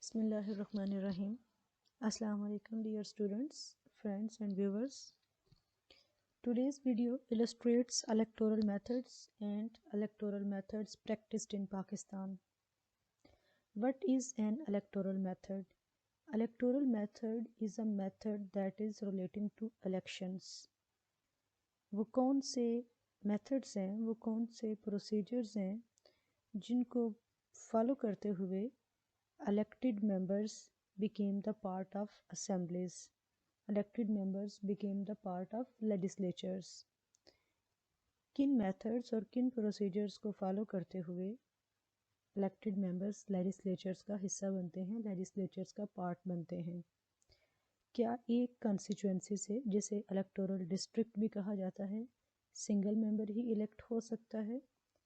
Bismillahirrahmanirrahim. Assalamu alaikum dear students, friends and viewers. Today's video illustrates electoral methods and electoral methods practiced in Pakistan. What is an electoral method? Electoral method is a method that is relating to elections. वो कौन से methods हैं, वो कौन से procedures हैं जिनको follow करते हुए elected members became the part of assemblies. Elected members became the part of legislatures. किन methods और किन procedures को follow करते हुए elected members legislatures का हिस्सा बनते हैं, legislatures का part बनते हैं? क्या एक constituency से, जिसे electoral district भी कहा जाता है, single member ही elect हो सकता है,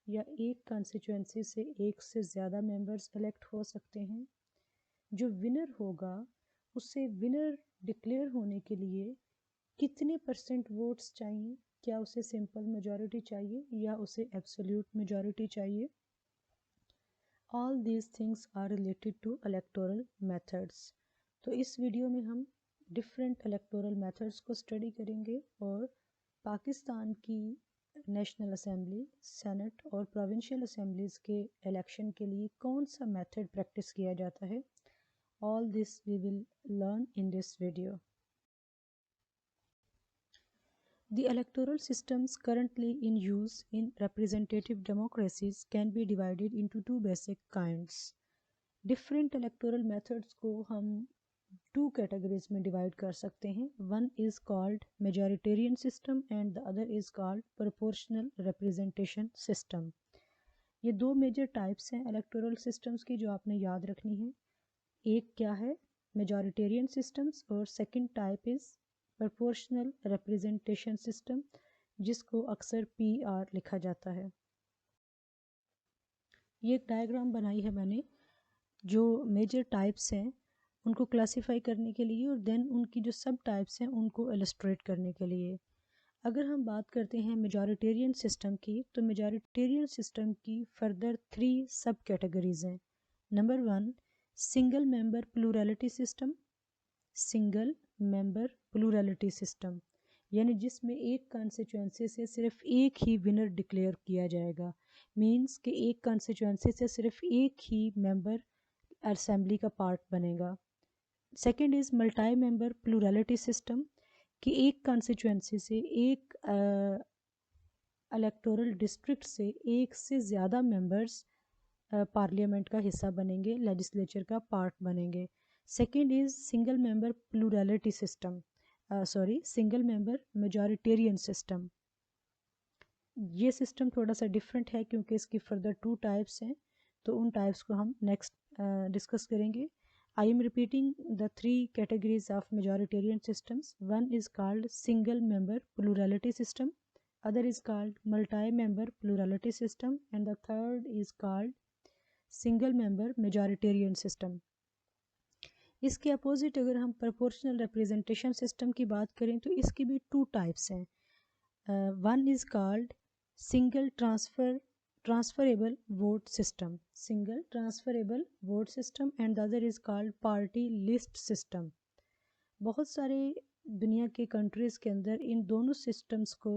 या एक constituency से एक से ज़्यादा members elect हो सकते हैं? जो विनर होगा उससे विनर डिक्लेयर होने के लिए कितने % वोट्स चाहिए? क्या उसे सिंपल मेजॉरिटी चाहिए या उसे एब्सोल्यूट मेजॉरिटी चाहिए? All these things are related to electoral methods. तो इस वीडियो में हम डिफरेंट इलेक्टोरल मेथड्स को स्टडी करेंगे और पाकिस्तान की नेशनल असेंबली, सेनेट और प्रोविंशियल असेंबलीज़ के इलेक्शन के लिए कौन सा मेथड प्रैक्टिस किया जाता है. All this we will learn in this video. The electoral systems currently in use in representative democracies can be divided into two basic kinds. Different electoral methods को हम two categories में divide कर सकते हैं. One is called majoritarian system and the other is called proportional representation system. ये दो major types हैं electoral systems की जो आपने याद रखनी है. एक क्या है मेजॉरिटेरियन सिस्टम्स और second type is proportional representation system, जिसको अक्सर PR लिखा जाता है. ये एक डायग्राम बनाई है मैंने जो मेजर टाइप्स हैं उनको क्लासिफाई करने के लिए और देन उनकी जो सब टाइप्स हैं उनको इलस्ट्रेट करने के लिए. अगर हम बात करते हैं मेजॉरिटेरियन सिस्टम की, तो मेजॉरिटेरियन सिस्टम की फर्दर 3 सब कैटेगरीज हैं. Number 1 single member plurality system. Single member plurality system यानी जिसमें एक कॉन्स्टिट्यूएंसी से सिर्फ एक ही विनर डिक्लेयर किया जाएगा. मींस कि एक कॉन्स्टिट्यूएंसी से सिर्फ एक ही मेंबर असेंबली का पार्ट बनेगा. Second is multi member plurality system कि एक कॉन्स्टिट्यूएंसी से एक इलेक्टोरल डिस्ट्रिक्ट से एक से ज़्यादा मेंबर्स पार्लियामेंट का हिस्सा बनेंगे, लेजिस्लेचर का पार्ट बनेंगे. Second is single member plurality system, single member majoritarian system. ये सिस्टम थोड़ा सा डिफरेंट है क्योंकि इसकी फर्दर 2 टाइप्स हैं, तो उन टाइप्स को हम नेक्स्ट डिस्कस करेंगे. I am repeating the 3 categories of majoritarian systems. One is called single member plurality system, other is called multi-member plurality system and the third is called single member majoritarian system. इसके opposite अगर हम proportional representation system की बात करें तो इसकी भी 2 types हैं. One is called single transferable vote system, single transferable vote system and the other is called party list system. बहुत सारे दुनिया के कंट्रीज़ के अंदर इन दोनों सिस्टम्स को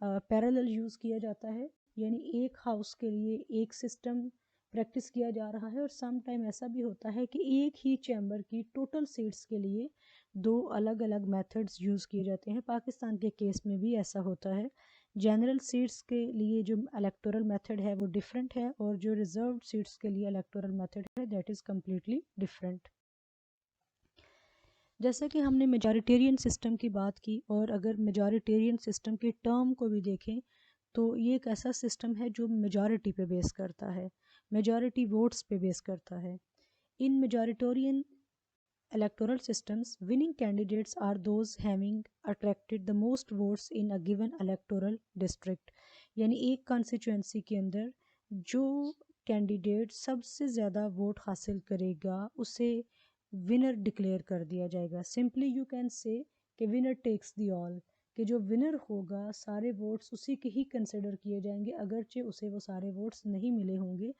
पैरेलल यूज़ किया जाता है, यानी एक हाउस के लिए एक सिस्टम प्रैक्टिस किया जा रहा है और सम टाइम ऐसा भी होता है कि एक ही चैम्बर की टोटल सीट्स के लिए 2 अलग अलग मेथड्स यूज़ किए जाते हैं. पाकिस्तान के केस में भी ऐसा होता है. जनरल सीट्स के लिए जो इलेक्टोरल मेथड है वो डिफरेंट है और जो रिजर्व्ड सीट्स के लिए इलेक्टोरल मेथड है दैट इज़ कम्प्लीटली डिफरेंट. जैसा कि हमने मेजॉरिटेरियन सिस्टम की बात की और अगर मेजॉरिटेरियन सिस्टम की टर्म को भी देखें तो ये एक ऐसा सिस्टम है जो मेजॉरिटी पे बेस करता है, मेजॉरिटी वोट्स पे बेस करता है. इन majoritarian electoral systems, winning candidates are those having attracted the most votes in a given electoral district. यानी एक कॉन्स्टिट्यूएंसी के अंदर जो कैंडिडेट सबसे ज़्यादा वोट हासिल करेगा उसे विनर डिक्लेयर कर दिया जाएगा. सिंपली यू कैन से कि विनर टेक्स द ऑल, कि जो विनर होगा सारे वोट्स उसी के ही कंसिडर किए जाएंगे अगरचे उसे वो सारे वोट्स नहीं मिले होंगे.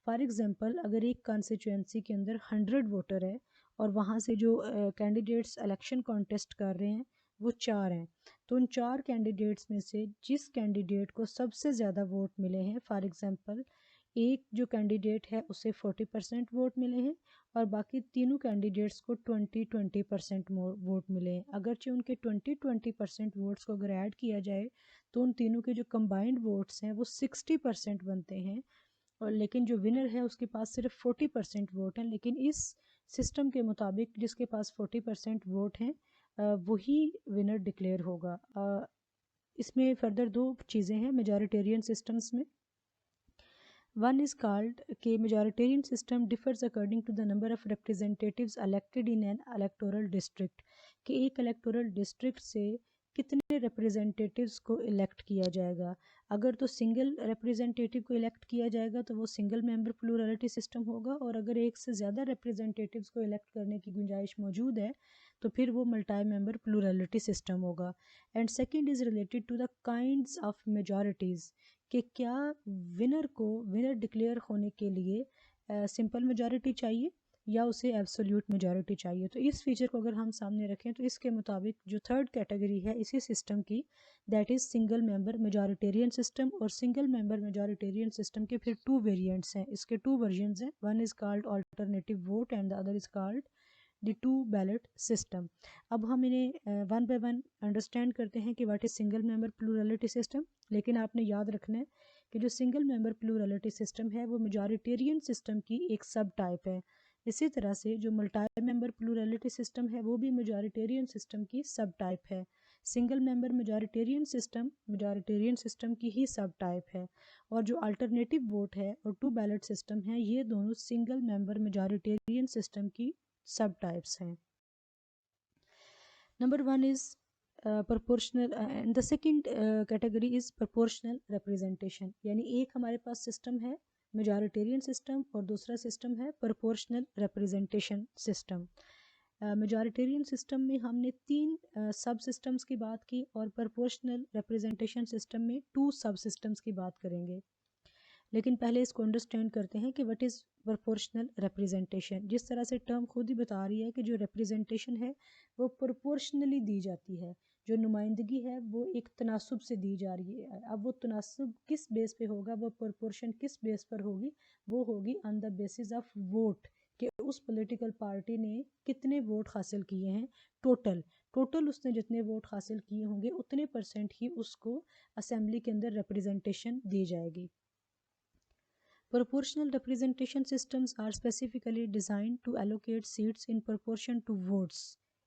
फॉर एग्जांपल अगर एक कॉन्स्टिट्यूएंसी के अंदर 100 वोटर है और वहाँ से जो कैंडिडेट्स इलेक्शन कॉन्टेस्ट कर रहे हैं वो 4 हैं, तो उन 4 कैंडिडेट्स में से जिस कैंडिडेट को सबसे ज़्यादा वोट मिले हैं, फॉर एग्जांपल एक जो कैंडिडेट है उसे 40% वोट मिले हैं और बाकी तीनों कैंडिडेट्स को 20% वोट मिले हैं। अगरचे उनके 20% वोट्स को अगर ऐड किया जाए तो उन तीनों के जो कंबाइंड वोट्स हैं वो 60% बनते हैं, और लेकिन जो विनर है उसके पास सिर्फ 40% वोट हैं। लेकिन इस सिस्टम के मुताबिक जिसके पास 40% वोट हैं वही विनर डिक्लेयर होगा। इसमें फर्दर दो चीज़ें हैं मेजॉरिटेरियन सिस्टम्स में। वन इज़ कॉल्ड कि majoritarian system differs according to the number of representatives elected in an electoral district, कि एक इलेक्टोरल डिस्ट्रिक्ट से कितने रिप्रेजेंटेटिव्स को इलेक्ट किया जाएगा। अगर तो सिंगल रिप्रेजेंटेटिव को इलेक्ट किया जाएगा तो वो सिंगल मेंबर प्लूरलिटी सिस्टम होगा, और अगर एक से ज़्यादा रिप्रेजेंटेटिव्स को इलेक्ट करने की गुंजाइश मौजूद है तो फिर वो मल्टी मेंबर प्लूरलिटी सिस्टम होगा। And second is related to the kinds of majorities, कि क्या विनर डिक्लेयर होने के लिए सिंपल मेजॉरिटी चाहिए या उसे एब्सोल्यूट मेजॉरिटी चाहिए। तो इस फीचर को अगर हम सामने रखें तो इसके मुताबिक जो थर्ड कैटेगरी है इसी सिस्टम की, that is single member majoritarian system. और सिंगल मेंबर मेजॉरिटेरियन सिस्टम के फिर 2 वेरिएंट्स हैं, इसके 2 वर्जन्स हैं। One is called alternative vote and the other is called the 2 ballot system. अब हम इन्हें वन बाय वन अंडरस्टैंड करते हैं कि what is single member plurality system. लेकिन आपने याद रखना है कि जो सिंगल मेंबर प्लूरलिटी सिस्टम है वो मेजॉरिटेरियन सिस्टम की एक सब टाइप है। इसी तरह से जो मल्टी मेंबर प्लूरलिटी सिस्टम है वो भी मेजॉरिटेरियन सिस्टम की सब टाइप है। सिंगल मेंबर मेजॉरिटेरियन सिस्टम की ही सब टाइप है, और जो अल्टरनेटिव वोट है और 2 बैलेट सिस्टम है ये दोनों सिंगल मेंबर मेजॉरिटेरियन सिस्टम की सब टाइप्स हैं। Number 1 is proportional and the second category is proportional representation, यानी एक हमारे पास सिस्टम है मेजॉरिटेरियन सिस्टम और दूसरा सिस्टम है proportional representation system. Majoritarian system में हमने 3 सब सिस्टम्स की बात की और प्रोपोर्शनल रिप्रेजेंटेशन सिस्टम में 2 सब सिस्टम्स की बात करेंगे। लेकिन पहले इसको अंडरस्टैंड करते हैं कि व्हाट इज़ प्रोपोर्शनल रिप्रेजेंटेशन। जिस तरह से टर्म खुद ही बता रही है कि जो रिप्रेजेंटेशन है वो प्रोपोर्शनली दी जाती है, जो नुमाइंदगी है वो एक तनासुब से दी जा रही है। अब वो तनासुब किस बेस पे होगा, वो प्रोपोर्शन किस बेस पर होगी, वो होगी on the basis of vote, कि उस पॉलिटिकल पार्टी ने कितने वोट हासिल किए हैं। टोटल उसने जितने वोट हासिल किए होंगे उतने % ही उसको असेंबली के अंदर रिप्रेजेंटेशन दी जाएगी। Proportional representation systems are specifically designed to allocate seats in proportion to votes,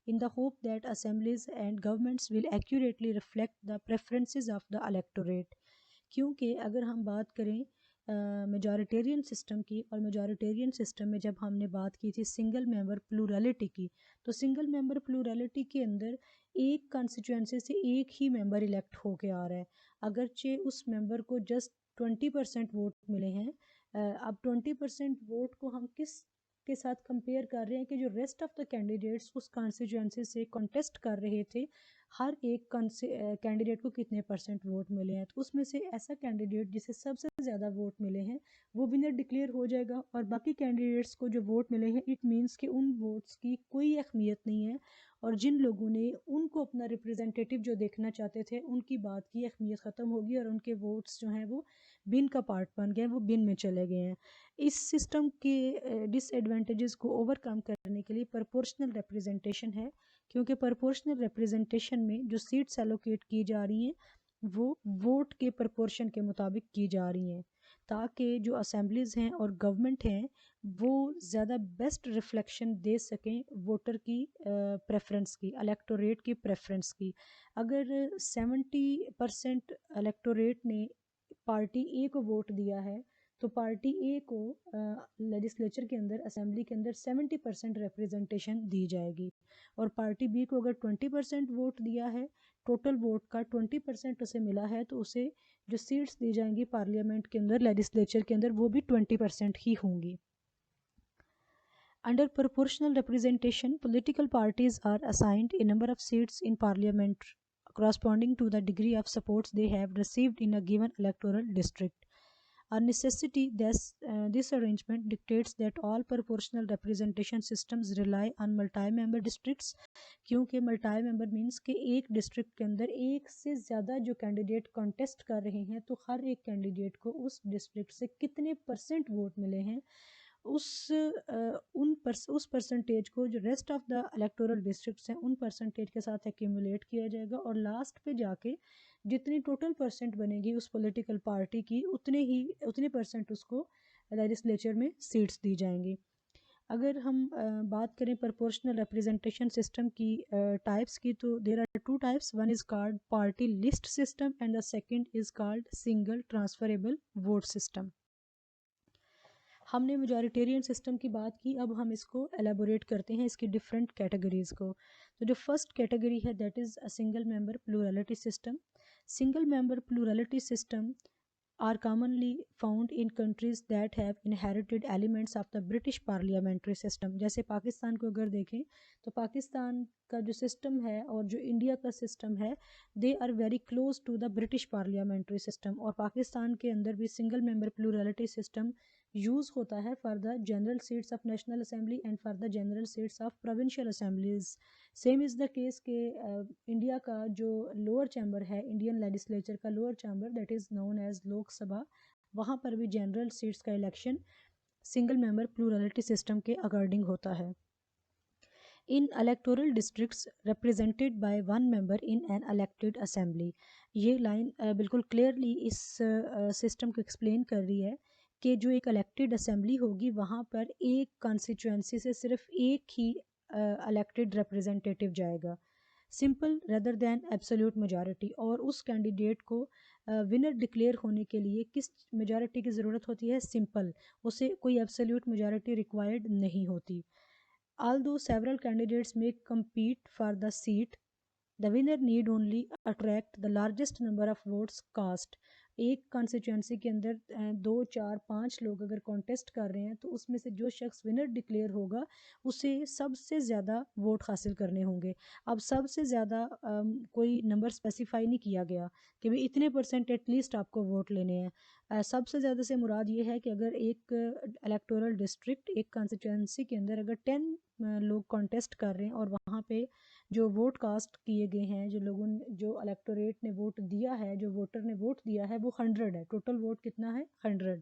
in the hope that assemblies and governments will accurately reflect the preferences of the electorate। क्योंकि अगर हम बात करें मेजॉरिटेरियन सिस्टम की, और majoritarian system में जब हमने बात की थी सिंगल मेंबर प्लूरलिटी की, तो सिंगल मेंबर प्लूरलिटी के अंदर एक कॉन्स्टिट्यूएंसी से एक ही मेंबर इलेक्ट होके आ रहा है, अगरचे उस मेंबर को जस्ट 20% वोट मिले हैं। अब 20% वोट को हम किस के साथ कंपेयर कर रहे हैं कि जो रेस्ट ऑफ द कैंडिडेट्स उस कॉन्स्टिट्यूएंसी से कॉन्टेस्ट कर रहे थे, हर एक कैंडिडेट को कितने % वोट मिले हैं, तो उसमें से ऐसा कैंडिडेट जिसे सबसे ज़्यादा वोट मिले हैं वो विनर डिक्लेयर हो जाएगा। और बाकी कैंडिडेट्स को जो वोट मिले हैं इट मीन्स कि उन वोट्स की कोई अहमियत नहीं है, और जिन लोगों ने उनको अपना रिप्रेजेंटेटिव जो देखना चाहते थे उनकी बात की अहमियत ख़त्म होगी और उनके वोट्स जो हैं वो बिन का पार्ट बन गए, वो बिन में चले गए हैं। इस सिस्टम के डिसएडवांटेजेस को ओवरकम करने के लिए प्रोपोर्शनल रिप्रेजेंटेशन है, क्योंकि प्रोपोर्शनल रिप्रेजेंटेशन में जो सीट्स एलोकेट की जा रही हैं वो वोट के प्रोपोर्शन के मुताबिक की जा रही हैं, ताकि जो असेंबलीज़ हैं और गवर्नमेंट हैं वो ज़्यादा बेस्ट रिफ्लेक्शन दे सकें वोटर की प्रेफरेंस की, इलेक्टोरेट की प्रेफरेंस की। अगर 70% इलेक्टोरेट ने पार्टी ए को वोट दिया है तो पार्टी ए को लेजिस्लेचर के अंदर, असेंबली के अंदर 70% रिप्रेजेंटेशन दी जाएगी, और पार्टी बी को अगर 20% वोट दिया है, टोटल वोट का 20% उसे मिला है, तो उसे जो सीट्स दी जाएंगी पार्लियामेंट के अंदर, लेजिस्लेचर के अंदर, वो भी 20% ही होंगी। Under proportional representation, political parties are assigned a number of seats in parliament corresponding to the degree of support they have received in a given electoral district। necessity, this arrangement dictates that all proportional representation systems rely on multi-member districts, क्योंकि multi member means कि एक district के अंदर एक से ज़्यादा जो candidate contest कर रहे हैं, तो हर एक कैंडिडेट को उस डिस्ट्रिक्ट से कितने % वोट मिले हैं, उस परसेंटेज को जो rest of the electoral districts हैं उन परसेंटेज के साथ एक्यूमुलेट किया जाएगा, और लास्ट पे जाके जितनी टोटल % बनेगी उस पॉलिटिकल पार्टी की, उतने % उसको लेजिस्लेचर में सीट्स दी जाएंगी। अगर हम बात करें प्रोपोर्शनल रिप्रेजेंटेशन सिस्टम की टाइप्स की, तो there are 2 types, one is called party list system and the second is called single transferable vote system. हमने मेजॉरिटेरियन सिस्टम की बात की, अब हम इसको एलेबोरेट करते हैं इसकी डिफरेंट कैटेगरीज़ को। तो जो फर्स्ट कैटेगरी है that is a single member plurality system. Single member plurality system are commonly found in countries that have inherited elements of the British parliamentary system। जैसे पाकिस्तान को अगर देखें तो पाकिस्तान का जो सिस्टम है और जो इंडिया का सिस्टम है, they are very close to the British parliamentary system, और पाकिस्तान के अंदर भी single member plurality system use होता है for the general seats of national assembly and for the general seats of provincial assemblies. Same is the case के India का जो lower chamber है, इंडियन लेजिस्लेचर का lower chamber that is known as Lok Sabha, वहाँ पर भी जनरल सीट्स का election single member plurality system के अकॉर्डिंग होता है। In electoral districts represented by one member in an elected assembly. ये लाइन बिल्कुल क्लियरली इस सिस्टम को एक्सप्लेन कर रही है कि जो एक इलेक्टेड असेंबली होगी वहाँ पर एक कॉन्स्टिट्यूएंसी से सिर्फ एक ही इलेक्टेड रिप्रेजेंटेटिव जाएगा, simple rather than absolute majority. और उस कैंडिडेट को विनर डिक्लेयर होने के लिए किस मेजॉरिटी की ज़रूरत होती है? सिंपल, उसे कोई एब्सोल्यूट मेजॉरिटी रिक्वायर्ड नहीं होती। Although several candidates may compete for the seat, the winner need only attract the largest number of votes cast। एक कॉन्स्टिट्यूंसी के अंदर 2, 4, 5 लोग अगर कॉन्टेस्ट कर रहे हैं, तो उसमें से जो शख्स विनर डिक्लेयर होगा उसे सबसे ज़्यादा वोट हासिल करने होंगे। अब सबसे ज़्यादा कोई नंबर स्पेसिफाई नहीं किया गया कि भाई इतने % एटलीस्ट आपको वोट लेने हैं। सबसे ज़्यादा से मुराद ये है कि अगर एक इलेक्टोरल डिस्ट्रिक्ट, एक कॉन्स्टिट्यूंसी के अंदर अगर 10 लोग कॉन्टेस्ट कर रहे हैं और वहाँ पे जो वोट कास्ट किए गए हैं, जो लोगों ने, जो इलेक्टोरेट ने वोट दिया है, जो वोटर ने वोट दिया है, वो 100 है, टोटल वोट कितना है? 100।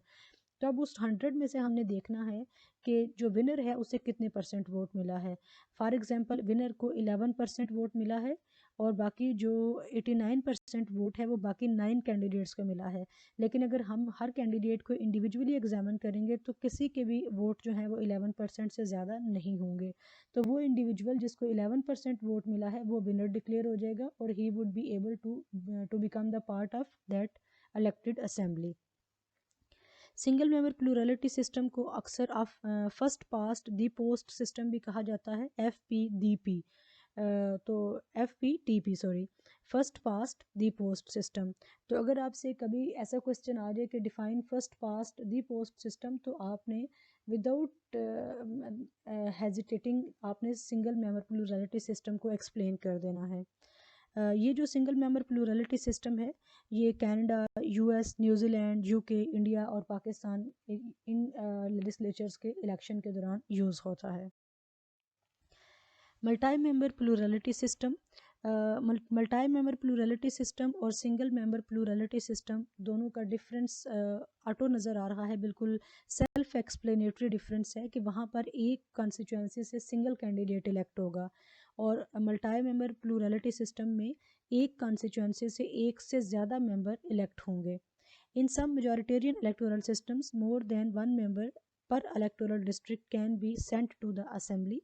तो अब उस 100 में से हमने देखना है कि जो विनर है उसे कितने % वोट मिला है। फॉर एग्जांपल विनर को 11% वोट मिला है, और बाकी जो 89% वोट है वो बाकी 9 कैंडिडेट्स को मिला है। लेकिन अगर हम हर कैंडिडेट को इंडिविजुअली एग्जामिन करेंगे तो किसी के भी वोट जो है वो 11% से ज़्यादा नहीं होंगे। तो वो इंडिविजुअल जिसको 11% वोट मिला है वो विनर डिक्लेयर हो जाएगा, और he would be able to become the part of that elected assembly. Single member plurality system को अक्सर first past the post system भी कहा जाता है, FPDP। तो FPTP sorry, first past the post system. तो अगर आपसे कभी ऐसा क्वेश्चन आ जाए कि define first past the post system, तो आपने विदाउट हेजिटेटिंग आपने सिंगल मेंबर प्लूरलिटी सिस्टम को एक्सप्लेन कर देना है। ये जो सिंगल मेंबर प्लूरलिटी सिस्टम है, ये Canada, US, New Zealand, UK, India और पाकिस्तान इन लेजिस्लेचर्स के इलेक्शन के दौरान यूज़ होता है। Multi member plurality system, multi member plurality system और सिंगल मेंबर प्लूरलिटी सिस्टम दोनों का डिफरेंस ऑटो नज़र आ रहा है, बिल्कुल सेल्फ एक्सप्लेनेटरी डिफरेंस है कि वहाँ पर एक कॉन्स्टिट्यूंसी से सिंगल कैंडिडेट इलेक्ट होगा, और मल्टी मेंबर प्लूरलिटी सिस्टम में एक कॉन्स्टिट्यूंसी से एक से ज़्यादा मेंबर इलेक्ट होंगे। In some majoritarian electoral systems more than one member per electoral district can be sent to the assembly।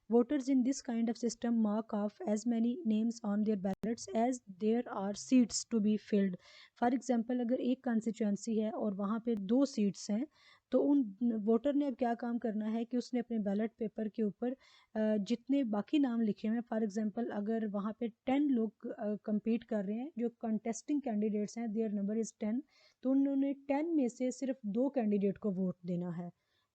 Voters in this kind of system mark off as many names on their ballots as there are seats to be filled। For example, अगर एक constituency है और वहाँ पे 2 seats हैं, तो उन voter ने अब क्या काम करना है कि उसने अपने बैलेट पेपर के ऊपर जितने बाकी नाम लिखे हुए हैं, फॉर एग्जांपल अगर वहाँ पे 10 लोग compete कर रहे हैं, जो contesting candidates हैं, their number is 10, तो उन्होंने 10 में से सिर्फ 2 कैंडिडेट को वोट देना है।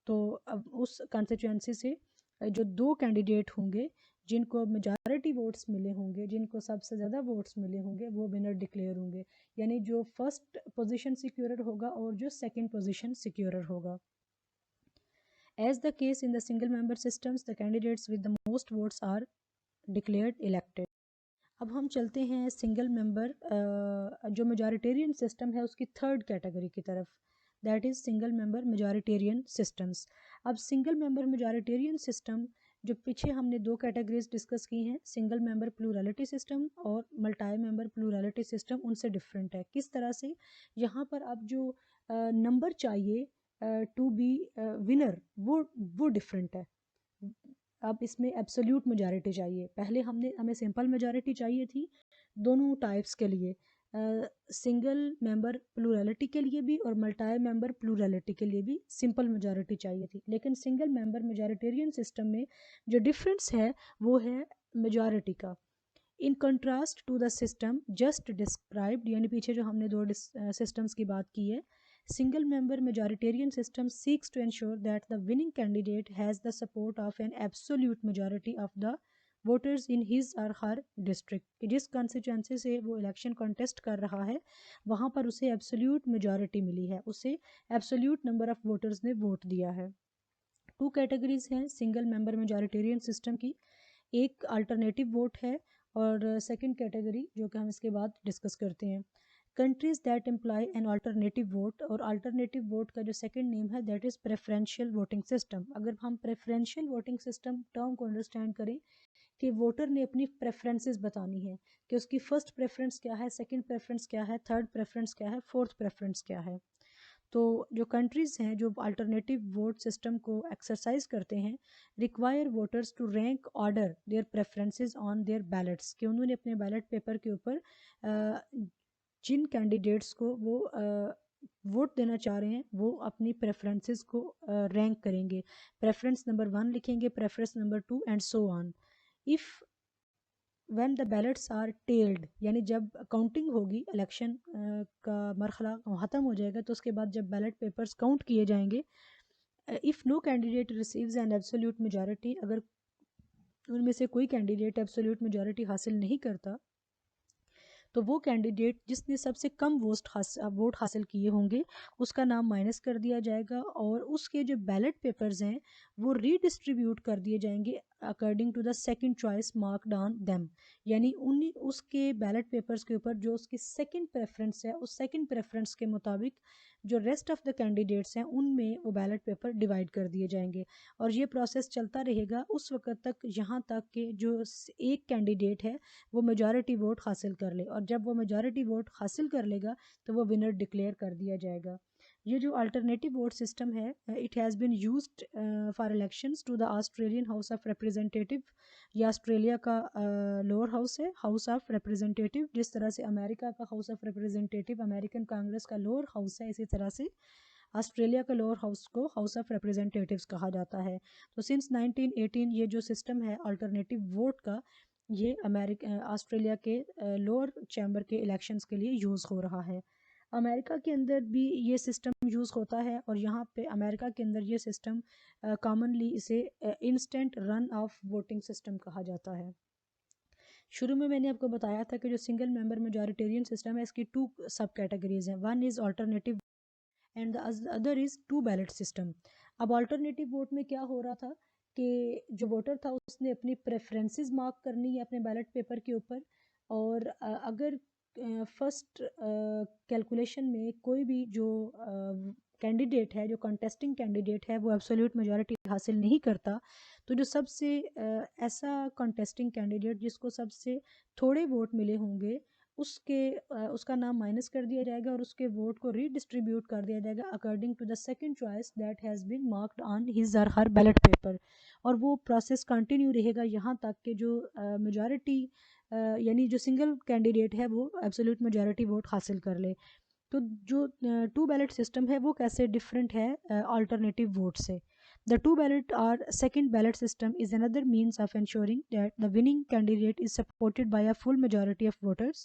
तो अब उस कॉन्स्टिट्यूंसी से जो 2 कैंडिडेट होंगे जिनको मेजॉरिटी वोट्स मिले होंगे, जिनको सबसे ज़्यादा वोट्स मिले होंगे, वो विनर डिक्लेयर होंगे, यानी जो फर्स्ट पोजीशन सिक्योरर होगा और जो सेकंड पोजीशन सिक्योरर होगा। As the case in the single member systems, the candidates with the most votes are declared elected. अब हम चलते हैं सिंगल मेंबर जो मेजॉरिटेरियन सिस्टम है उसकी थर्ड कैटेगरी की तरफ, that is single member majoritarian systems. अब सिंगल मेंबर मेजॉरिटेरियन सिस्टम जो पीछे हमने दो कैटेगरीज डिस्कस की हैं, सिंगल मेंबर प्लूरैलिटी सिस्टम और मल्टी मेंबर प्लूरैलिटी सिस्टम, उनसे डिफरेंट है। किस तरह से? यहाँ पर अब जो नंबर चाहिए टू बी विनर वो डिफरेंट है। अब इसमें एब्सोल्यूट मेजॉरिटी चाहिए, पहले हमें सिंपल मेजॉरिटी चाहिए थी दोनों टाइप्स के लिए, सिंगल मेंबर प्लूरैलिटी के लिए भी और मल्टी मेंबर प्लूरैलिटी के लिए भी सिंपल मेजॉरिटी चाहिए थी। लेकिन सिंगल मेंबर मेजॉरिटेरियन सिस्टम में जो डिफरेंस है वो है मेजॉरिटी का। In contrast to the system just described, यानी पीछे जो हमने दो सिस्टम्स की बात की है, single member majoritarian system seeks to ensure that the winning candidate has the support of an absolute majority of the voters in his और हर डिस्ट्रिक्ट, कि जिस कॉन्स्टिट्यूंसी से वो इलेक्शन कॉन्टेस्ट कर रहा है वहाँ पर उसे एब्सोल्यूट मेजॉरिटी मिली है, उसे एब्सोल्यूट नंबर ऑफ वोटर्स ने वोट दिया है। टू कैटेगरीज हैं सिंगल मेंबर मेजॉरिटेरियन सिस्टम की, एक अल्टरनेटिव वोट है और सेकंड कैटेगरी जो कि हम इसके बाद डिस्कस करते हैं, countries that employ an alternative vote. और अल्टरनेटिव वोट का जो सेकंड नेम है that is preferential voting system. अगर हम प्रेफरेंशियल वोटिंग सिस्टम टर्म को अंडरस्टैंड करें कि वोटर ने अपनी प्रेफरेंसेस बतानी है कि उसकी फर्स्ट प्रेफरेंस क्या है, सेकंड प्रेफरेंस क्या है, थर्ड प्रेफरेंस क्या है, फोर्थ प्रेफरेंस क्या है। तो जो कंट्रीज़ हैं जो अल्टरनेटिव वोट सिस्टम को एक्सरसाइज करते हैं, require voters to rank order their preferences on their ballots, कि उन्होंने अपने बैलेट पेपर के ऊपर जिन कैंडिडेट्स को वो वोट देना चाह रहे हैं वो अपनी प्रेफरेंसेस को रैंक करेंगे, प्रेफरेंस नंबर 1 लिखेंगे, preference number 2 and so on. If when the ballots are tallied, यानी जब काउंटिंग होगी, इलेक्शन का मरहला ख़त्म हो जाएगा तो उसके बाद जब बैलेट पेपर्स काउंट किए जाएंगे, if no candidate receives an absolute majority, अगर उनमें से कोई कैंडिडेट एब्सोल्यूट मेजॉरिटी हासिल नहीं करता तो वो कैंडिडेट जिसने सबसे कम वोट हासिल किए होंगे उसका नाम माइनस कर दिया जाएगा और उसके जो बैलेट पेपर्स हैं वो रीडिस्ट्रीब्यूट कर दिए जाएंगे according to the second choice marked on them, यानी उसके बैलेट पेपर्स के ऊपर जो उसकी सेकंड प्रेफरेंस है उस सेकंड प्रेफरेंस के मुताबिक जो रेस्ट ऑफ द कैंडिडेट्स हैं उनमें वो बैलेट पेपर डिवाइड कर दिए जाएंगे। और ये प्रोसेस चलता रहेगा उस वक्त तक यहाँ तक कि जो एक कैंडिडेट है वो मेजॉरिटी वोट हासिल कर ले, और जब वो मेजॉरिटी वोट हासिल कर लेगा तो वो विनर डिक्लेयर कर दिया जाएगा। ये जो अल्टरनेटिव वोट सिस्टम है it has been used for elections to the Australian House of Representative, ये ऑस्ट्रेलिया का लोअर हाउस है, हाउस ऑफ रिप्रेजेंटेटिव, जिस तरह से अमेरिका का House of Representative American Congress का लोअर हाउस है, इसी तरह से ऑस्ट्रेलिया का लोअर हाउस को हाउस ऑफ रिप्रेजेंटेटिव्स कहा जाता है। तो सिंस 1918 ये जो सिस्टम है अल्टरनेटिव वोट का, ये ऑस्ट्रेलिया के लोअर चैम्बर के इलेक्शंस के लिए यूज़ हो रहा है। अमेरिका के अंदर भी ये सिस्टम यूज़ होता है और यहाँ पे अमेरिका के अंदर ये सिस्टम कॉमनली इसे instant run of voting system कहा जाता है। शुरू में मैंने आपको बताया था कि जो सिंगल मेंबर मेजॉरिटेरियन सिस्टम है इसकी टू सब कैटेगरीज हैं, one is alternative and the other is two ballot system. अब अल्टरनेटिव वोट में क्या हो रहा था कि जो वोटर था उसने अपनी प्रेफरेंसेस मार्क करनी है अपने बैलेट पेपर के ऊपर, और अगर फर्स्ट कैलकुलेशन में कोई भी जो कैंडिडेट है, जो कंटेस्टिंग कैंडिडेट है, वो एब्सोल्यूट मेजॉरिटी हासिल नहीं करता, तो जो सबसे ऐसा कंटेस्टिंग कैंडिडेट जिसको सबसे थोड़े वोट मिले होंगे उसका नाम माइनस कर दिया जाएगा और उसके वोट को रीडिस्ट्रीब्यूट कर दिया जाएगा according to the second choice that has been marked on his और हर बैलेट पेपर। और वो प्रोसेस कंटिन्यू रहेगा यहाँ तक कि जो मेजॉरिटी यानी जो सिंगल कैंडिडेट है वो एब्सोल्यूट मेजॉरिटी वोट हासिल कर ले। तो जो टू बैलेट सिस्टम है वो कैसे डिफरेंट है अल्टरनेटिव वोट से? The two ballot or second ballot system is another means of ensuring that the winning candidate is supported by a full majority of voters.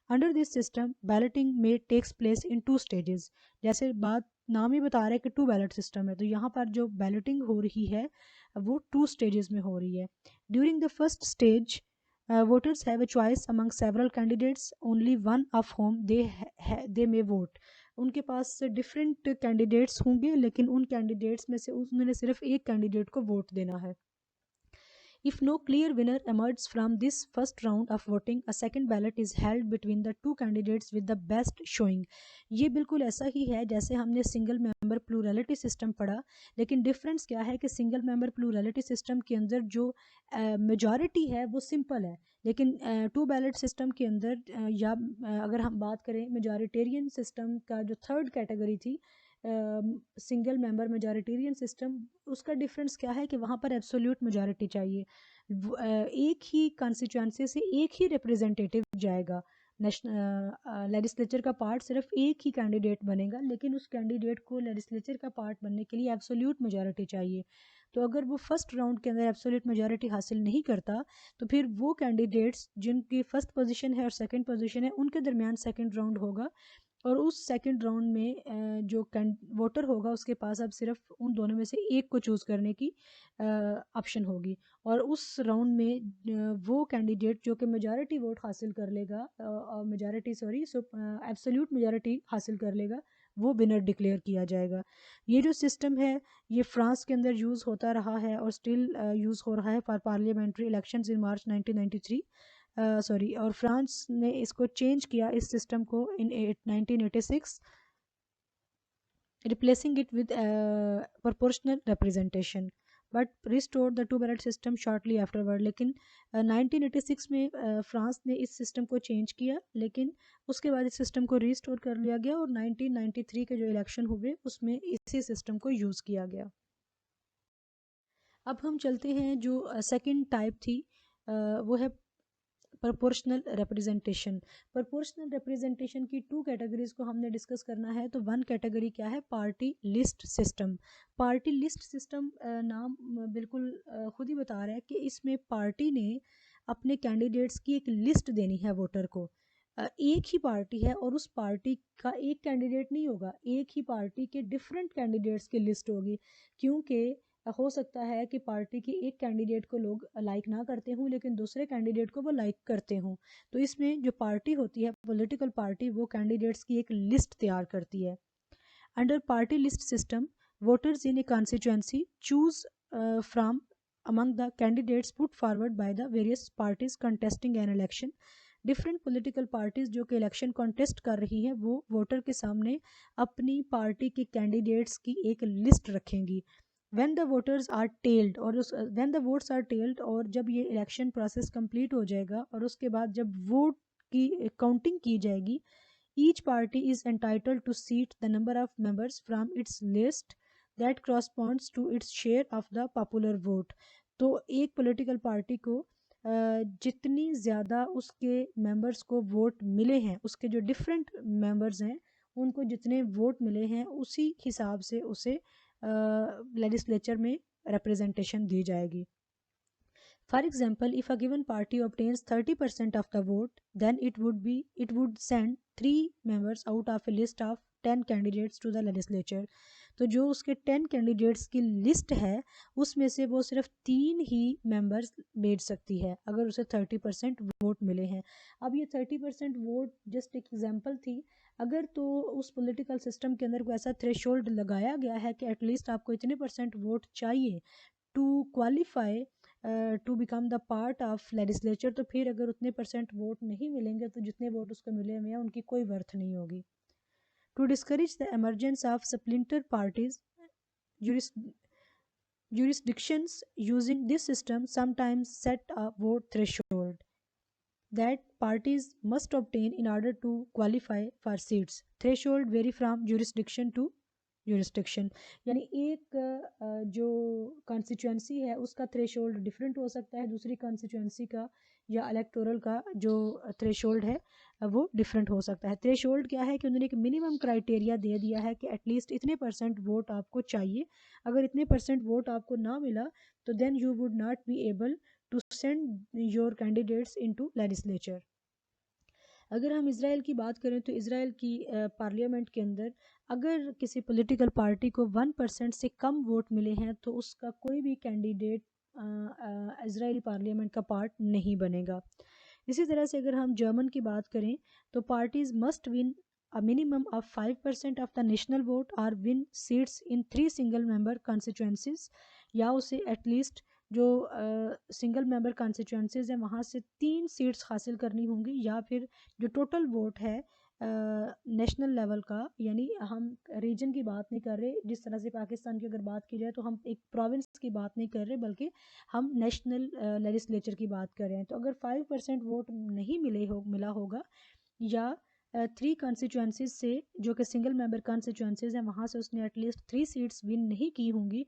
Under this system, balloting may takes place in two stages. जैसे बात नाम ही बता रहा है कि 2 ballot system है, तो यहाँ पर जो बैलेटिंग हो रही है वो 2 स्टेजेस में हो रही है. During the first stage voters have a choice among several candidates, only one of whom they may vote. उनके पास डिफरेंट कैंडिडेट्स होंगे, लेकिन उन कैंडिडेट्स में से उन्होंने सिर्फ एक कैंडिडेट को वोट देना है. If no clear winner emerges from this first round of voting, a second ballot is held between the two candidates with the best showing. ये बिल्कुल ऐसा ही है जैसे हमने सिंगल मेंबर प्लूरलिटी सिस्टम पढ़ा, लेकिन डिफरेंस क्या है कि सिंगल मेंबर प्लूरलिटी सिस्टम के अंदर जो मेजॉरिटी है वो सिंपल है, लेकिन टू बैलेट सिस्टम के अंदर अगर हम बात करें मेजॉरिटेरियन सिस्टम का जो थर्ड कैटेगरी थी, सिंगल मेंबर मेजॉरिटेरियन सिस्टम, उसका डिफरेंस क्या है कि वहाँ पर एब्सोल्यूट मेजॉरिटी चाहिए. एक ही कॉन्स्टिट्यूंसी से एक ही रिप्रेजेंटेटिव जाएगा. नेशनल लेजिस्लेचर का पार्ट सिर्फ एक ही कैंडिडेट बनेगा, लेकिन उस कैंडिडेट को लेजिस्लेचर का पार्ट बनने के लिए एब्सोल्यूट मेजॉरिटी चाहिए. तो अगर वो फर्स्ट राउंड के अंदर एब्सोल्यूट मेजॉरिटी हासिल नहीं करता, तो फिर वो कैंडिडेट्स जिनकी फर्स्ट पोजीशन है और सेकंड पोजीशन है, उनके दरमियान सेकंड राउंड होगा, और उस सेकंड राउंड में जो वोटर होगा उसके पास अब सिर्फ उन दोनों में से एक को चूज़ करने की ऑप्शन होगी. और उस राउंड में वो कैंडिडेट जो कि मेजॉरिटी वोट हासिल कर लेगा, एब्सोल्यूट मेजॉरिटी हासिल कर लेगा, वो विनर डिक्लेयर किया जाएगा. ये जो सिस्टम है ये फ्रांस के अंदर यूज़ होता रहा है और स्टिल यूज़ हो रहा है फॉर पार्लियामेंट्री इलेक्शंस इन मार्च 1993. और फ्रांस ने इसको चेंज किया इस सिस्टम को इन 1986, replacing it with proportional representation, but restore the two ballot system shortly afterward. लेकिन 1986 में फ्रांस ने इस सिस्टम को चेंज किया, लेकिन उसके बाद इस सिस्टम को रिस्टोर कर लिया गया और 1993 के जो इलेक्शन हुए उसमें इसी सिस्टम को यूज़ किया गया. अब हम चलते हैं जो सेकंड टाइप थी, वो है प्रोपोर्शनल रिप्रेजेंटेशन. प्रोपोर्शनल रिप्रेजेंटेशन की टू कैटेगरीज को हमने डिस्कस करना है. तो वन कैटेगरी क्या है, party list system. Party list system नाम बिल्कुल खुद ही बता रहा है कि इसमें पार्टी ने अपने कैंडिडेट्स की एक लिस्ट देनी है वोटर को. एक ही पार्टी है और उस पार्टी का एक कैंडिडेट नहीं होगा, एक ही पार्टी के डिफरेंट कैंडिडेट्स की लिस्ट होगी, क्योंकि हो सकता है कि पार्टी के एक कैंडिडेट को लोग लाइक ना करते हों, लेकिन दूसरे कैंडिडेट को वो लाइक करते हों. तो इसमें जो पार्टी होती है, पॉलिटिकल पार्टी, वो कैंडिडेट्स की एक लिस्ट तैयार करती है. Under party list system, voters in A constituency choose from among the candidates put forward by the various parties contesting an election. Different political parties जो कि इलेक्शन कॉन्टेस्ट कर रही हैं, वो वोटर के सामने अपनी पार्टी के कैंडिडेट्स की एक लिस्ट रखेंगी. when the voters are tailed when the votes are tailed, और जब ये इलेक्शन प्रोसेस कंप्लीट हो जाएगा और उसके बाद जब वोट की काउंटिंग की जाएगी, each party is entitled to seat the number of members from its list that corresponds to its share of the popular vote. तो एक पॉलिटिकल पार्टी को जितनी ज़्यादा उसके मेंबर्स को वोट मिले हैं, उसके जो डिफरेंट मेंबर्स हैं उनको जितने वोट मिले हैं, उसी हिसाब से उसे लेजिस्लेचर में रिप्रेजेंटेशन दी जाएगी. For example, if a given party obtains 30% of the vote, then it would send 3 members out of a list of 10 candidates to the legislature. तो जो उसके 10 कैंडिडेट्स की लिस्ट है उसमें से वो सिर्फ 3 ही मेंबर्स भेज सकती है अगर उसे 30% वोट मिले हैं. अब ये 30% वोट जस्ट एक एग्जांपल थी. अगर तो उस पॉलिटिकल सिस्टम के अंदर कोई ऐसा थ्रेशोल्ड लगाया गया है कि एटलीस्ट आपको इतने % वोट चाहिए to qualify to become the part of legislature, तो फिर अगर उतने % वोट नहीं मिलेंगे तो जितने वोट उसको मिले हुए हैं उनकी कोई वर्थ नहीं होगी. To discourage the emergence of splinter parties, jurisdictions using this system sometimes set a vote threshold that parties must obtain in order to qualify for seats. Threshold vary from jurisdiction to jurisdiction. यानी एक जो constituency है उसका threshold different हो सकता है दूसरी constituency का, या इलेक्टोरल का जो थ्रेशोल्ड है वो डिफरेंट हो सकता है. थ्रेशोल्ड क्या है कि उन्होंने एक मिनिमम क्राइटेरिया दे दिया है कि एटलीस्ट इतने % वोट आपको चाहिए. अगर इतने % वोट आपको ना मिला तो then you would not be able to send your candidates into legislature. अगर हम इसराइल की बात करें तो इसराइल की पार्लियामेंट के अंदर अगर किसी पॉलिटिकल पार्टी को 1% से कम वोट मिले हैं तो उसका कोई भी कैंडिडेट इसराइली पार्लियामेंट का पार्ट नहीं बनेगा। इसी तरह से अगर हम जर्मन की बात करें तो parties must win a minimum of 5% of the national vote or win seats in 3 single member constituencies, या उसे एटलीस्ट जो सिंगल मेंबर कॉन्स्टिट्यूंसीज हैं वहाँ से 3 सीट्स हासिल करनी होंगी, या फिर जो टोटल वोट है नेशनल लेवल का, यानी हम रीजन की बात नहीं कर रहे, जिस तरह से पाकिस्तान की अगर बात की जाए तो हम एक प्रोविंस की बात नहीं कर रहे बल्कि हम नेशनल लेजिस्लेचर की बात कर रहे हैं। तो अगर 5% वोट नहीं मिला होगा, या 3 कॉन्स्टिट्यूंसीज से जो कि सिंगल मेंबर कॉन्स्टिट्यूंसीज हैं वहाँ से उसने एटलीस्ट 3 सीट्स विन नहीं की होंगी,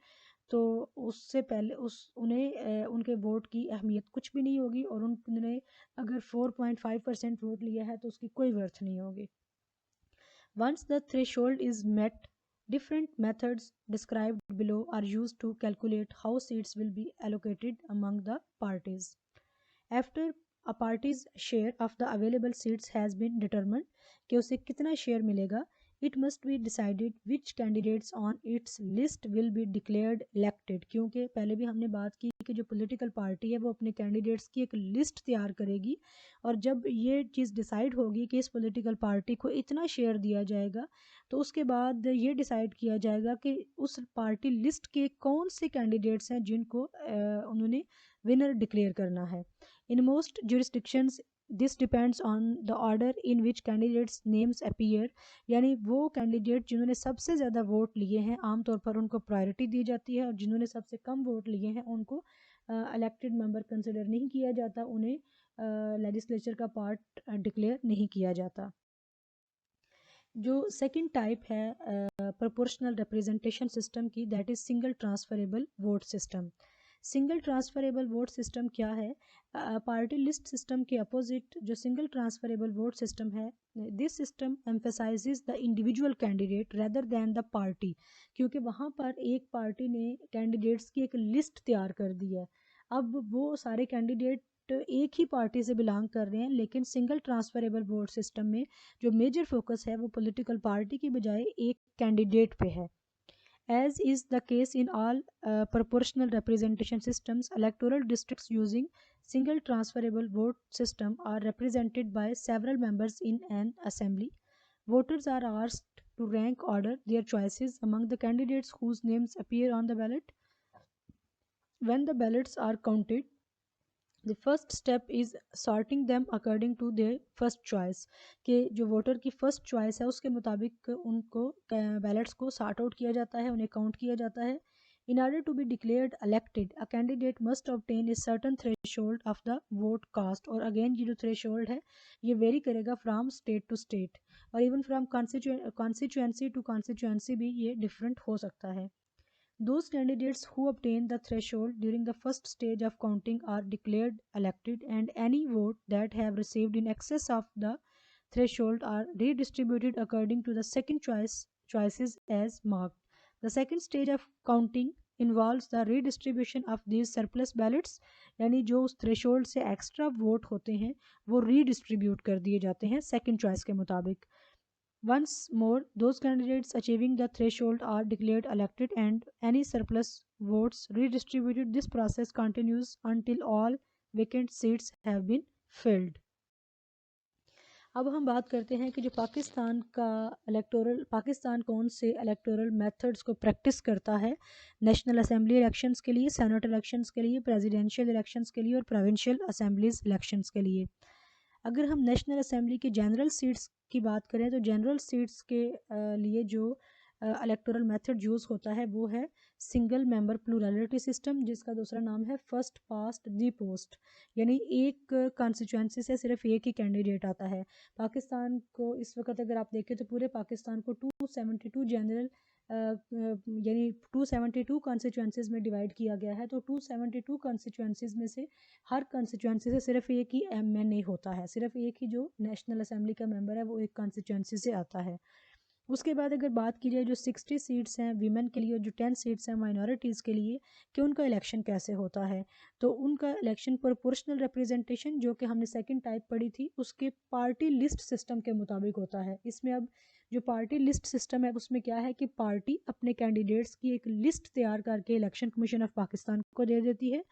तो उससे पहले उन्हें उनके वोट की अहमियत कुछ भी नहीं होगी, और उन्होंने अगर 4.5% वोट लिया है तो उसकी कोई वर्थ नहीं होगी। Once the threshold is met, different methods described below are used to calculate how seats will be allocated among the parties. After a party's share of the available seats has been determined, कि उसे कितना share मिलेगा, it must be decided which candidates on its list will be declared elected। क्योंकि पहले भी हमने बात की कि जो पॉलिटिकल पार्टी है वो अपने कैंडिडेट्स की एक लिस्ट तैयार करेगी, और जब ये चीज़ डिसाइड होगी कि इस पॉलिटिकल पार्टी को इतना शेयर दिया जाएगा, तो उसके बाद ये डिसाइड किया जाएगा कि उस पार्टी लिस्ट के कौन से कैंडिडेट्स हैं जिनको उन्होंने विनर डिक्लेयर करना है। In most jurisdictions, this depends on the order in which candidates names appear, यानी वो कैंडिडेट जिन्होंने सबसे ज़्यादा वोट लिए हैं आमतौर पर उनको प्रायोरिटी दी जाती है, और जिन्होंने सबसे कम वोट लिए हैं उनको इलेक्टेड मेंबर कंसिडर नहीं किया जाता, उन्हें लेजिस्लेचर का पार्ट डिक्लेयर नहीं किया जाता। जो सेकंड टाइप है प्रोपोर्शनल रिप्रेजेंटेशन सिस्टम की, that is single transferable vote system. Single transferable vote system क्या है? पार्टी लिस्ट सिस्टम के अपोजिट जो सिंगल ट्रांसफरेबल वोट सिस्टम है, this system emphasises the individual candidate rather than the party, क्योंकि वहाँ पर एक पार्टी ने कैंडिडेट्स की एक लिस्ट तैयार कर दी है। अब वो सारे कैंडिडेट एक ही पार्टी से बिलोंग कर रहे हैं, लेकिन सिंगल ट्रांसफरेबल वोट सिस्टम में जो मेजर फोकस है वो पॉलिटिकल पार्टी की बजाय एक कैंडिडेट पे है। As is the case in all proportional representation systems, electoral districts using single transferable vote system are represented by several members in an assembly. Voters are asked to rank order their choices among the candidates whose names appear on the ballot. When the ballots are counted, the first step is sorting them according to their first choice, कि जो voter की first choice है उसके मुताबिक उनको ballets को sort out किया जाता है, उन्हें काउंट किया जाता है। In order to be declared elected, a candidate must obtain a certain threshold of the vote cast, और अगेन ये जो threshold है ये वेरी करेगा फ्राम स्टेट टू स्टेट, और even from constituency to constituency भी ये डिफरेंट हो सकता है। Those candidates who obtain the threshold during the first stage of counting are declared elected, and any vote that have received in excess of the threshold are redistributed according to the second choices as marked. The second stage of counting involves the redistribution of these surplus ballots, यानी जो उस threshold से extra vote होते हैं वो redistribute कर दिए जाते हैं सेकंड चॉइस के मुताबिक। Once more, those candidates achieving the threshold are declared elected and any surplus votes redistributed. This process continues until all vacant seats have been filled. अब हम बात करते हैं कि जो पाकिस्तान कौन से इलेक्टोरल मेथड्स को प्रैक्टिस करता है नेशनल असेंबली इलेक्शंस के लिए, सेनेट इलेक्शंस के लिए, प्रेसिडेंशियल इलेक्शंस के लिए और प्रोविंशियल असेंबलीज इलेक्शंस के लिए। अगर हम नेशनल असेंबली के जनरल सीट्स की बात करें तो जनरल सीट्स के लिए जो इलेक्टोरल मेथड यूज़ होता है वो है सिंगल मेंबर प्लूरलिटी सिस्टम, जिसका दूसरा नाम है फर्स्ट पास्ट दी पोस्ट, यानी एक कॉन्स्टिट्यूंसी से सिर्फ एक ही कैंडिडेट आता है। पाकिस्तान को इस वक्त अगर आप देखें तो पूरे पाकिस्तान को 272 जनरल यानी 272 कॉन्स्टिट्यूंसीज में डिवाइड किया गया है। तो 272 कॉन्स्टिट्यूंसीज में से हर कॉन्स्टिट्यूंसी से सिर्फ एक ही MNA होता है, सिर्फ एक ही जो नेशनल असेंबली का मेंबर है वो एक कॉन्स्टिट्यूंसी से आता है। उसके बाद अगर बात की जाए जो 60 सीट्स हैं वीमेन के लिए और जो 10 सीट्स हैं माइनॉरिटीज़ के लिए कि उनका इलेक्शन कैसे होता है, तो उनका इलेक्शन प्रोपोर्शनल रिप्रेजेंटेशन जो कि हमने सेकंड टाइप पढ़ी थी उसके पार्टी लिस्ट सिस्टम के मुताबिक होता है। इसमें अब जो पार्टी लिस्ट सिस्टम है उसमें क्या है कि पार्टी अपने कैंडिडेट्स की एक लिस्ट तैयार करके इलेक्शन कमीशन ऑफ पाकिस्तान को दे देती है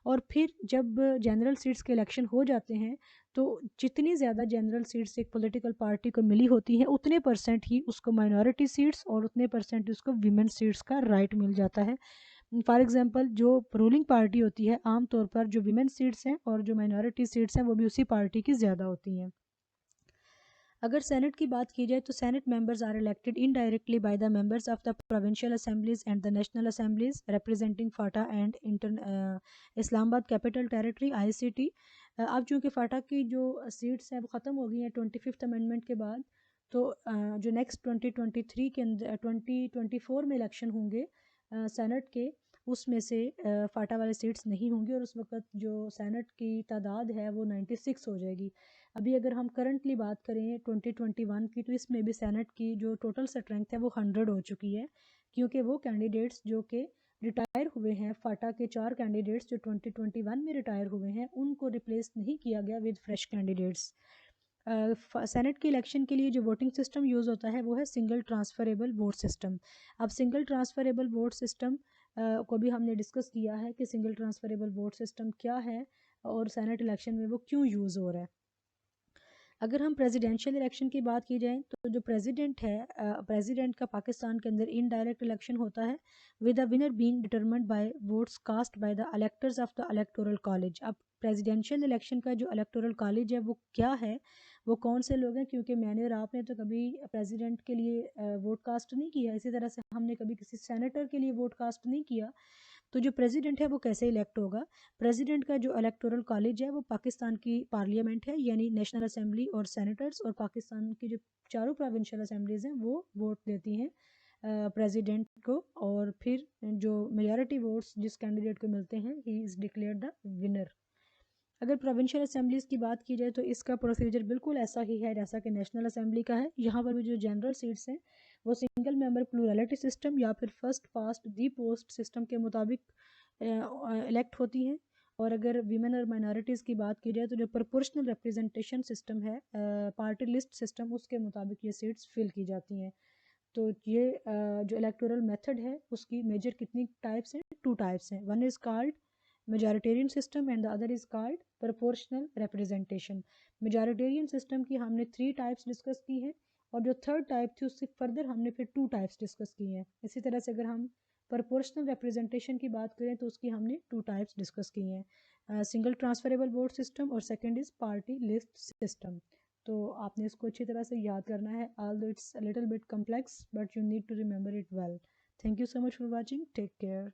और फिर जब जनरल सीट्स के इलेक्शन हो जाते हैं तो जितनी ज़्यादा जनरल सीट्स एक पॉलिटिकल पार्टी को मिली होती हैं उतने परसेंट ही उसको माइनॉरिटी सीट्स और उतने परसेंट उसको वीमेन सीट्स का राइट मिल जाता है। फॉर एग्जांपल जो रूलिंग पार्टी होती है आमतौर पर जो वीमेन सीट्स हैं और जो माइनॉरिटी सीट्स हैं वो भी उसी पार्टी की ज़्यादा होती हैं। अगर सेनेट की बात की जाए तो senate members are elected indirectly by the members of the provincial assemblies and the national assemblies representing FATA and Islamabad capital territory ICT। अब चूँकि फाटा की जो सीट्स हैं वो ख़त्म हो गई हैं 25th अमेंडमेंट के बाद, तो जो नेक्स्ट 2023 के अंदर 2024 में इलेक्शन होंगे सेनेट के, उसमें से फाटा वाले सीट्स नहीं होंगी और उस वक्त जो सेनेट की तादाद है वो 96 हो जाएगी। अभी अगर हम करंटली बात करें 2021 की तो इसमें भी सेनेट की जो टोटल स्ट्रेंथ है वो 100 हो चुकी है, क्योंकि वो कैंडिडेट्स जो कि रिटायर हुए हैं, फाटा के 4 कैंडिडेट्स जो 2021 में रिटायर हुए हैं उनको रिप्लेस नहीं किया गया विद फ्रेश कैंडिडेट्स। सेनेट के इलेक्शन के लिए जो वोटिंग सिस्टम यूज़ होता है वो है सिंगल ट्रांसफरेबल वोट सिस्टम। अब सिंगल ट्रांसफरेबल वोट सिस्टम को भी हमने डिस्कस किया है कि सिंगल ट्रांसफरेबल वोट सिस्टम क्या है और सेनेट इलेक्शन में वो क्यों यूज़ हो रहा है। अगर हम प्रेसिडेंशियल इलेक्शन की बात की जाए तो जो प्रेसिडेंट है, प्रेसिडेंट का पाकिस्तान के अंदर इनडायरेक्ट इलेक्शन होता है with the winner being determined by votes cast by the electors of the electoral college. अब प्रेसिडेंशियल इलेक्शन का जो इलेक्टोरल कॉलेज है वो क्या है, वो कौन से लोग हैं, क्योंकि मैंने और आपने तो कभी प्रेसिडेंट के लिए वोट कास्ट नहीं किया, इसी तरह से हमने कभी किसी सेनेटर के लिए वोट कास्ट नहीं किया, तो जो प्रेसिडेंट है वो कैसे इलेक्ट होगा। प्रेसिडेंट का जो इलेक्टोरल कॉलेज है वो पाकिस्तान की पार्लियामेंट है यानी नेशनल असेंबली और सेनेटर्स, और पाकिस्तान की जो चारों प्रोविंशियल असेंबलीज हैं वो वोट देती हैं प्रेसिडेंट को, और फिर जो मेजॉरिटी वोट्स जिस कैंडिडेट को मिलते हैं he is declared the winner. अगर प्रोविंशियल असेंबलीज़ की बात की जाए तो इसका प्रोसीजर बिल्कुल ऐसा ही है जैसा कि नेशनल असेंबली का है। यहाँ पर भी जो जनरल सीट्स हैं वो सिंगल मेंबर प्लूरलिटी सिस्टम या फिर first past the post system के मुताबिक इलेक्ट होती हैं। और अगर वीमेन और माइनॉरिटीज़ की बात की जाए तो जो प्रोपोर्शनल रिप्रेजेंटेशन सिस्टम है, पार्टी लिस्ट सिस्टम, उसके मुताबिक ये सीट्स फिल की जाती हैं। तो ये जो इलेक्टोरल मेथड है उसकी मेजर कितनी टाइप्स हैं, 2 टाइप्स हैं। One is called majoritarian system and the other is called proportional representation. Majoritarian system की हमने 3 टाइप्स डिस्कस की हैं और जो थर्ड टाइप थी उससे फर्दर हमने फिर 2 टाइप्स डिस्कस की हैं। इसी तरह से अगर हम प्रोपोर्शनल रिप्रेजेंटेशन की बात करें तो उसकी हमने 2 टाइप्स डिस्कस की हैं, सिंगल ट्रांसफरेबल वोट सिस्टम और second is party list system. तो आपने इसको अच्छी तरह से याद करना है, although it's a little bit complex but you need to remember it well. Thank you so much for watching. Take care.